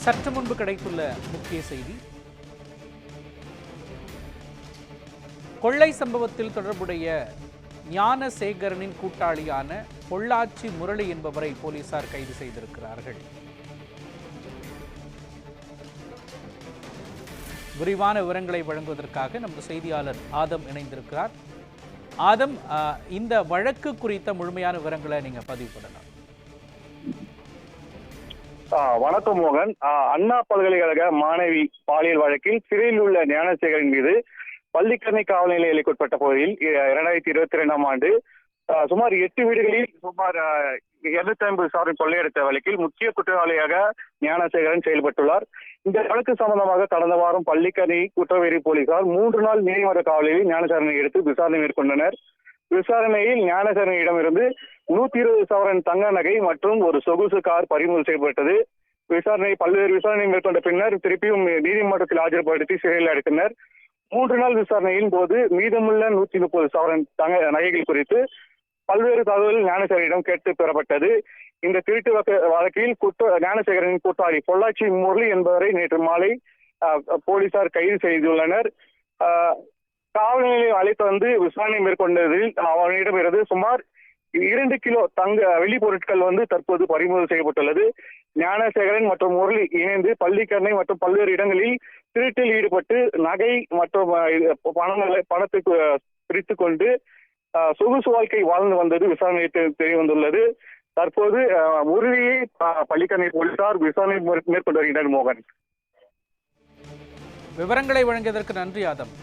சற்று முன்பு கிடைத்துள்ள முக்கிய செய்தி, கொள்ளை சம்பவத்தில் தொடர்புடைய ஞானசேகரனின் கூட்டாளியான பொள்ளாச்சி முரளி என்பவரை போலீசார் கைது செய்திருக்கிறார்கள். விரிவான விவரங்களை வழங்குவதற்காக நமது செய்தியாளர் ஆதம் இணைந்திருக்கிறார். ஆதம், இந்த வழக்கு குறித்த முழுமையான விவரங்களை நீங்க பதிவு பண்ணலாம். வணக்கம் மோகன். அண்ணா பல்கலைக்கழக மாணவி பாலியல் வழக்கில் சிறையில் உள்ள ஞானசேகரன் மீது பள்ளிக்கரணை காவல் நிலைய எல்லைக்குட்பட்ட பகுதியில் 2022ஆம் ஆண்டு சுமார் 8 வீடுகளில் சுமார் 250 சவரன் கொள்ளையடித்த வழக்கில் முக்கிய குற்றவாளியாக ஞானசேகரன் செயல்பட்டுள்ளார். இந்த வழக்கு சம்பந்தமாக கடந்த வாரம் பள்ளிக்கரணை குற்றவியல் போலீசார் 3 நாள் நீதிமன்ற காவலில் ஞானசேகரனை எடுத்து விசாரணை மேற்கொண்டனர். விசாரணையில் ஞானசேகரனிடமிருந்து 120 சவரன் தங்க நகை மற்றும் ஒரு சொகுசு கார் பறிமுதல் செய்யப்பட்டது. பல்வேறு விசாரணை மேற்கொண்ட பின்னர் திருப்பியும் நீதிமன்றத்தில் ஆஜர்படுத்தி சிறையில் அடைத்தனர். 3 நாள் விசாரணையின் போது மீதமுள்ள 130 சவரன் தங்க நகைகள் குறித்து பல்வேறு தகவல்கள் ஞானசேகரனிடம் கேட்டு பெறப்பட்டது. இந்த திருட்டு வழக்கில் ஞானசேகரனின் கூட்டாளி பொள்ளாச்சி முரளி என்பவரை நேற்று மாலை போலீசார் கைது செய்துள்ளனர். காவல் நிலையம் அழைத்து வந்து விசாரணை மேற்கொண்டதில் அவனிடமிருந்து சுமார் 2 கிலோ தங்க வெள்ளி பொருட்கள் தற்போது பறிமுதல் செய்யப்பட்டுள்ளது. ஞானசேகரன் மற்றும் முரளி இணைந்து பள்ளிக்கரணை மற்றும் பல்வேறு இடங்களில் திருட்டில் ஈடுபட்டு நகை மற்றும் பணத்தை பிரித்துக் கொண்டு சொகுசு வாழ்க்கை வாழ்ந்து வந்தது விசாரணையில் தெரிய வந்துள்ளது. தற்போது முரளியை பள்ளிக்கரணை போலீசார் விசாரணை மேற்கொண்டு வருகின்றனர். மோகன், விவரங்களை வழங்கியதற்கு நன்றி ஆதம்.